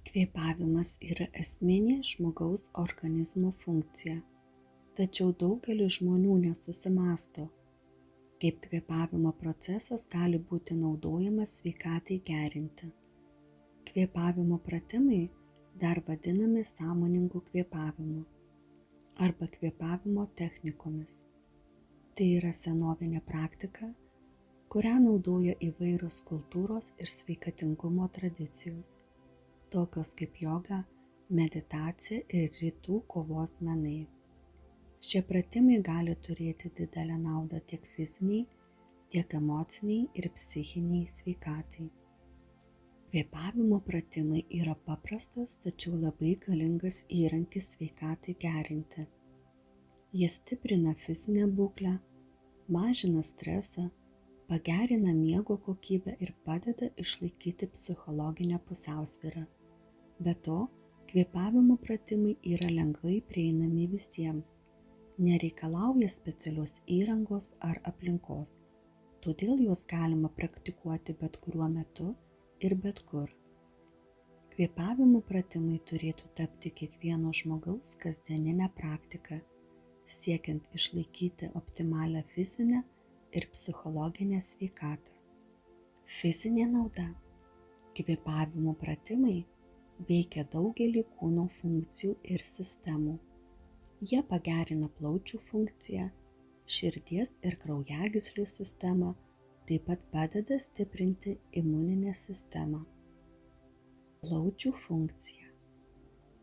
Kvėpavimas yra esminė žmogaus organizmo funkcija, tačiau daugelis žmonių nesusimąsto, kaip kvėpavimo procesas gali būti naudojamas sveikatai gerinti. Kvėpavimo pratimai dar vadinami sąmoningu kvėpavimu arba kvėpavimo technikomis. Tai yra senovinė praktika, kurią naudoja įvairios kultūros ir sveikatingumo tradicijos, tokios kaip joga, meditacija ir rytų kovos menai. Šie pratimai gali turėti didelę naudą tiek fiziniai, tiek emociniai ir psichiniai sveikatai. Kvėpavimo pratimai yra paprastas, tačiau labai galingas įrankis sveikatai gerinti. Jie stiprina fizinę būklę, mažina stresą, pagerina miego kokybę ir padeda išlaikyti psichologinę pusiausvyrą. Be to, kvėpavimo pratimai yra lengvai prieinami visiems, nereikalauja specialios įrangos ar aplinkos, todėl juos galima praktikuoti bet kuriuo metu ir bet kur. Kvėpavimo pratimai turėtų tapti kiekvieno žmogaus kasdieninę praktiką, siekiant išlaikyti optimalią fizinę ir psichologinę sveikatą. Fizinė nauda. Kvėpavimo pratimai veikia daugelį kūno funkcijų ir sistemų. Jie pagerina plaučių funkciją, širdies ir kraujagyslių sistemą, taip pat padeda stiprinti imuninę sistemą. Plaučių funkcija.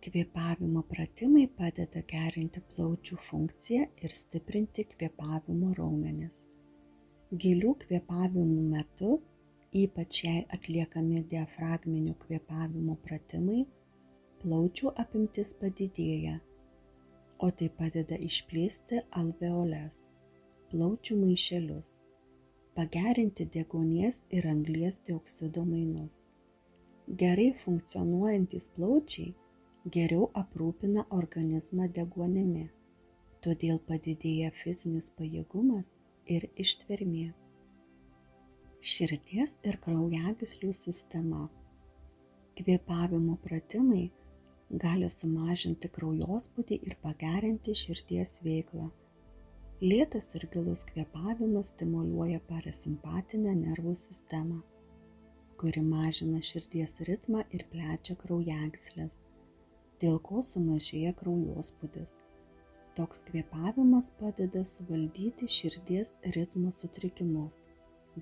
Kvėpavimo pratimai padeda gerinti plaučių funkciją ir stiprinti kvėpavimo raumenis. Gilių kvėpavimų metu, ypač jei atliekami diafragminių kvėpavimo pratimai, plaučių apimtis padidėja, o tai padeda išplėsti alveoles, plaučių maišelius, pagerinti deguonies ir anglies dioksido mainus. Gerai funkcionuojantys plaučiai geriau aprūpina organizmą deguonimi, todėl padidėja fizinis pajėgumas ir ištvermė. Širdies ir kraujagyslių sistema. Kvėpavimo pratimai gali sumažinti kraujospūdį ir pagerinti širdies veiklą. Lėtas ir gilus kvėpavimas stimuliuoja parasimpatinę nervų sistemą, kuri mažina širdies ritmą ir plečia kraujagysles, dėl ko sumažėja kraujospūdis. Toks kvėpavimas padeda suvaldyti širdies ritmo sutrikimus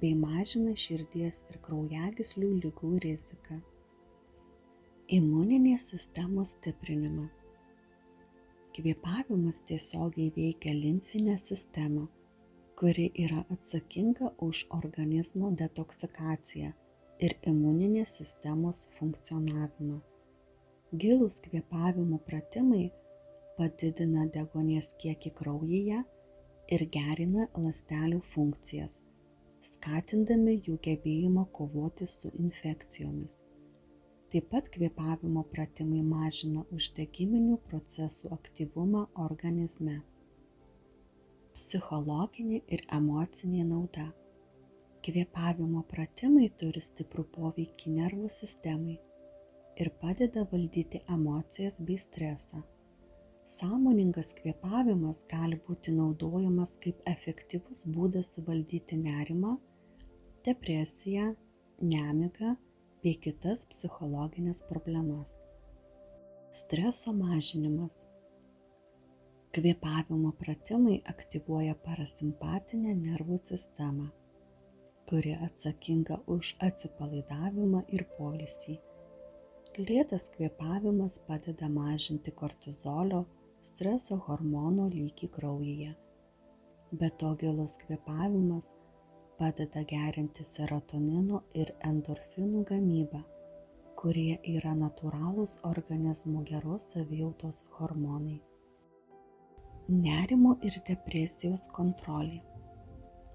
bei mažina širdies ir kraujagyslių ligų riziką. Imuninės sistemos stiprinimas. Kvėpavimas tiesiogiai veikia limfinę sistemą, kuri yra atsakinga už organizmo detoksikaciją ir imuninės sistemos funkcionavimą. Gilūs kvėpavimo pratimai padidina deguonies kiekį kraujyje ir gerina ląstelių funkcijas, skatindami jų gebėjimą kovoti su infekcijomis. Taip pat kvėpavimo pratimai mažina uždegiminių procesų aktyvumą organizme. Psichologinė ir emocinė nauda. Kvėpavimo pratimai turi stiprų poveikį nervų sistemai ir padeda valdyti emocijas bei stresą. Sąmoningas kvėpavimas gali būti naudojamas kaip efektyvus būdas suvaldyti nerimą, depresiją, nemigą bei kitas psichologinės problemas. Streso mažinimas. Kvėpavimo pratimai aktyvuoja parasimpatinę nervų sistemą, kuri atsakinga už atsipalaidavimą ir poilsį. Lėtas kvėpavimas padeda mažinti kortizolio, streso hormono lygį kraujyje. Be to, gilus kvėpavimas padeda gerinti serotonino ir endorfinų gamybą, kurie yra natūralūs organizmo geros savijautos hormonai. Nerimo ir depresijos kontrolė.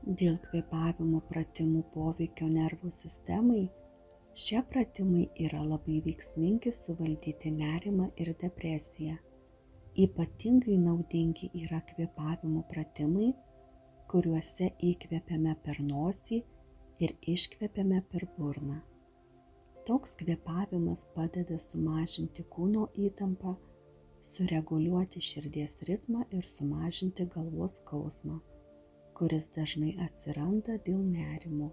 Dėl kvėpavimo pratimų poveikio nervų sistemai, šie pratimai yra labai veiksmingi suvaldyti nerimą ir depresiją. Ypatingai naudingi yra kvėpavimo pratimai, kuriuose įkvepiame per nosį ir iškvepiame per burną. Toks kvėpavimas padeda sumažinti kūno įtampą, sureguliuoti širdies ritmą ir sumažinti galvos skausmą, kuris dažnai atsiranda dėl nerimo.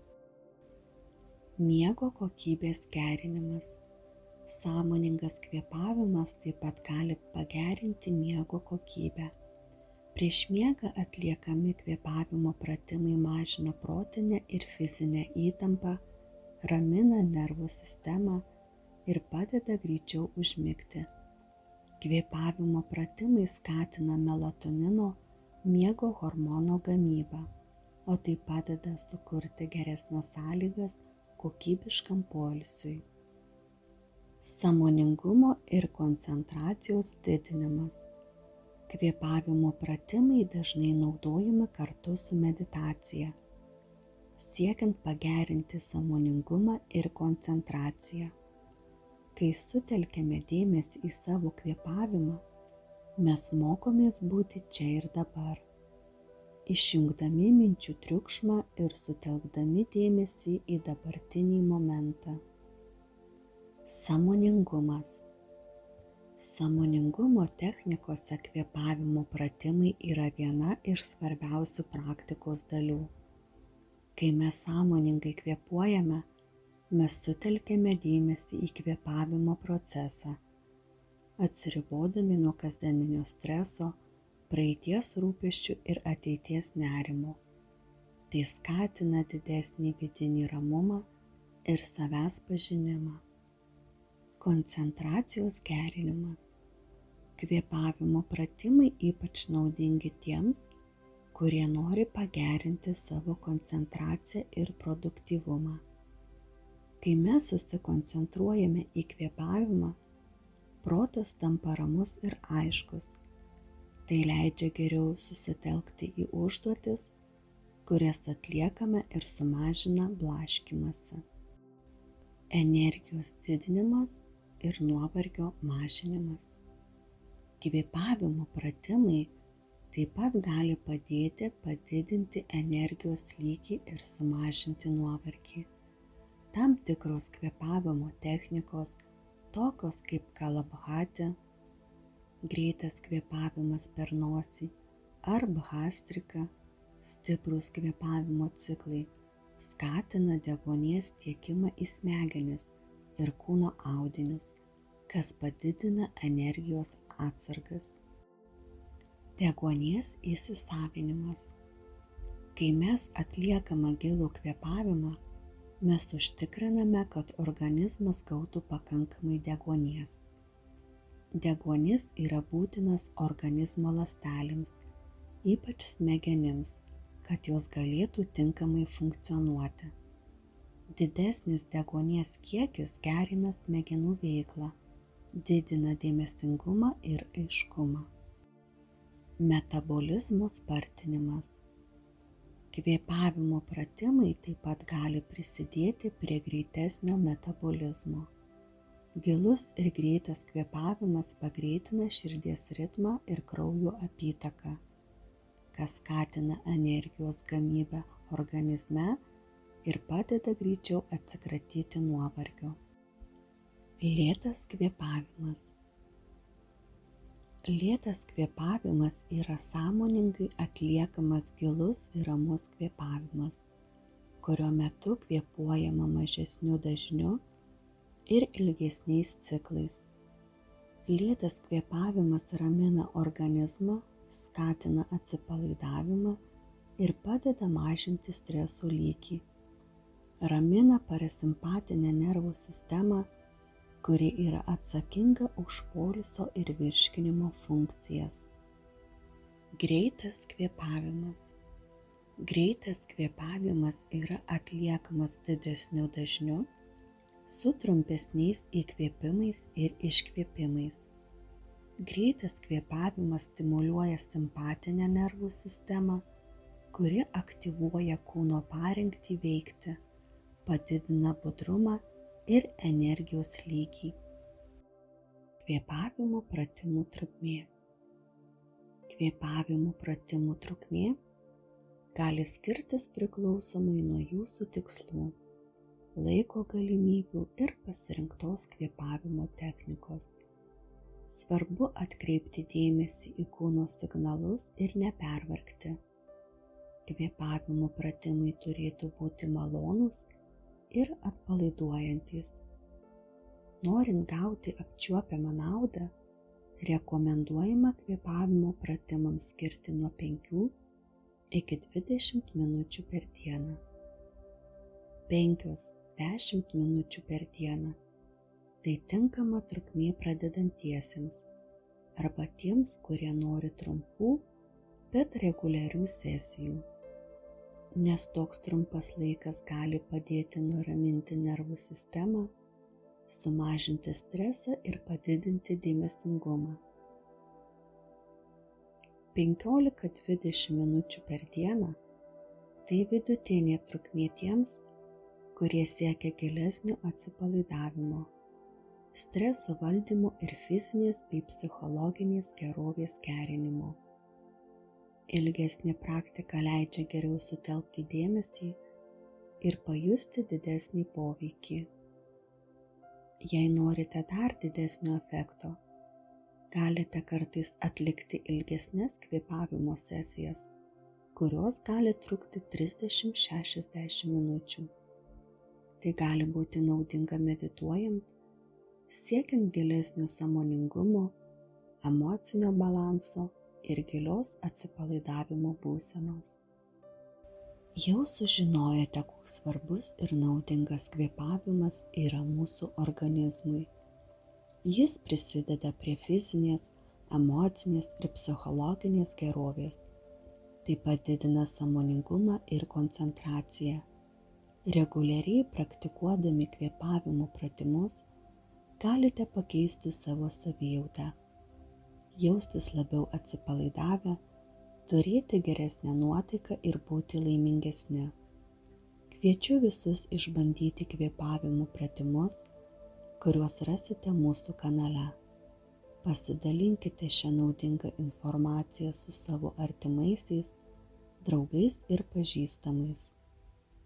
Miego kokybės gerinimas. Sąmoningas kvėpavimas taip pat gali pagerinti miego kokybę. Prieš miegą atliekami kvėpavimo pratimai mažina protinę ir fizinę įtampą, ramina nervų sistemą ir padeda greičiau užmigti. Kvėpavimo pratimai skatina melatonino, miego hormono gamybą, o tai padeda sukurti geresnes sąlygas kokybiškam poilsiui. Sąmoningumo ir koncentracijos didinimas. Kvėpavimo pratimai dažnai naudojami kartu su meditacija, siekiant pagerinti sąmoningumą ir koncentraciją. Kai sutelkiame dėmesį į savo kvėpavimą, mes mokomės būti čia ir dabar, išjungdami minčių triukšmą ir sutelkdami dėmesį į dabartinį momentą. Sąmoningumas. Sąmoningumo technikose kvėpavimo pratimai yra viena iš svarbiausių praktikos dalių. Kai mes sąmoningai kvėpuojame, mes sutelkiame dėmesį į kvėpavimo procesą, atsiribodami nuo kasdieninio streso, praeities rūpesčių ir ateities nerimo. Tai skatina didesnį vidinį ramumą ir savęs pažinimą. Koncentracijos gerinimas. Kvėpavimo pratimai ypač naudingi tiems, kurie nori pagerinti savo koncentraciją ir produktyvumą. Kai mes susikoncentruojame į kvėpavimą, protas tampa ramus ir aiškus. Tai leidžia geriau susitelkti į užduotis, kurias atliekame ir sumažina blaškymąsi. Energijos didinimas ir nuovargio mažinimas. Kvėpavimo pratimai taip pat gali padėti padidinti energijos lygį ir sumažinti nuovargį. Tam tikros kvėpavimo technikos, tokios kaip kalabhati, greitas kvėpavimas per nosį, ar bhastrika, stiprūs kvėpavimo ciklai, skatina deguonies tiekimą į smegenis ir kūno audinius, kas padidina energijos atsargas. Deguonies įsisavinimas. Kai mes atliekame gilų kvėpavimą, mes užtikriname, kad organizmas gautų pakankamai deguonies. Deguonis yra būtinas organizmo ląstelėms, ypač smegenims, kad jos galėtų tinkamai funkcionuoti. Didesnis deguonies kiekis gerina smegenų veiklą, didina dėmesingumą ir aiškumą. Metabolizmo spartinimas. Kvėpavimo pratimai taip pat gali prisidėti prie greitesnio metabolizmo. Gilus ir greitas kvėpavimas pagreitina širdies ritmą ir kraujo apytaką, kas skatina energijos gamybą organizme ir padeda greičiau atsikratyti nuovargio. Lėtas kvėpavimas. Lėtas kvėpavimas yra sąmoningai atliekamas gilus ir ramus kvėpavimas, kurio metu kvėpuojama mažesniu dažniu ir ilgesniais ciklais. Lėtas kvėpavimas ramina organizmą, skatina atsipalaidavimą ir padeda mažinti streso lygį. Ramina parasimpatinę nervų sistemą, kuri yra atsakinga už poilsio ir virškinimo funkcijas. Greitas kvėpavimas. Greitas kvėpavimas yra atliekamas didesniu dažniu, su trumpesniais įkvėpimais ir iškvėpimais. Greitas kvėpavimas stimuliuoja simpatinę nervų sistemą, kuri aktyvuoja kūno parengtį veikti, padidina budrumą ir energijos lygį. Kvėpavimo pratimų trukmė. Kvėpavimo pratimų trukmė gali skirtis priklausomai nuo jūsų tikslų. laiko galimybių ir pasirinktos kvėpavimo technikos. Svarbu atkreipti dėmesį į kūno signalus ir nepervargti. Kvėpavimo pratimai turėtų būti malonūs ir atpalaiduojantys. Norint gauti apčiuopiamą naudą, rekomenduojama kvėpavimo pratimams skirti nuo 5 iki 20 minučių per dieną. 5–10 minučių per dieną – tai tinkama trukmė pradedantiesiems arba tiems, kurie nori trumpų, bet reguliarių sesijų, nes toks trumpas laikas gali padėti nuraminti nervų sistemą, sumažinti stresą ir padidinti dėmesingumą. 15–20 minučių per dieną – tai vidutinė trukmė tiems, kurie siekia gilesnio atsipalaidavimo, streso valdymo ir fizinės bei psichologinės gerovės gerinimo. Ilgesnė praktika leidžia geriau sutelkti dėmesį ir pajusti didesnį poveikį. Jei norite dar didesnio efekto, galite kartais atlikti ilgesnės kvėpavimo sesijas, kurios gali trukti 30–60 minučių. Tai gali būti naudinga medituojant, siekiant gilesnio sąmoningumo, emocinio balanso ir gilios atsipalaidavimo būsenos. Jau sužinojote, koks svarbus ir naudingas kvėpavimas yra mūsų organizmui. Jis prisideda prie fizinės, emocinės ir psichologinės gerovės, taip pat didina sąmoningumą ir koncentraciją. Reguliariai praktikuodami kvėpavimo pratimus galite pakeisti savo savijautą, jaustis labiau atsipalaidavę, turėti geresnę nuotaiką ir būti laimingesni. Kviečiu visus išbandyti kvėpavimo pratimus, kuriuos rasite mūsų kanale. Pasidalinkite šią naudingą informaciją su savo artimaisiais, draugais ir pažįstamais.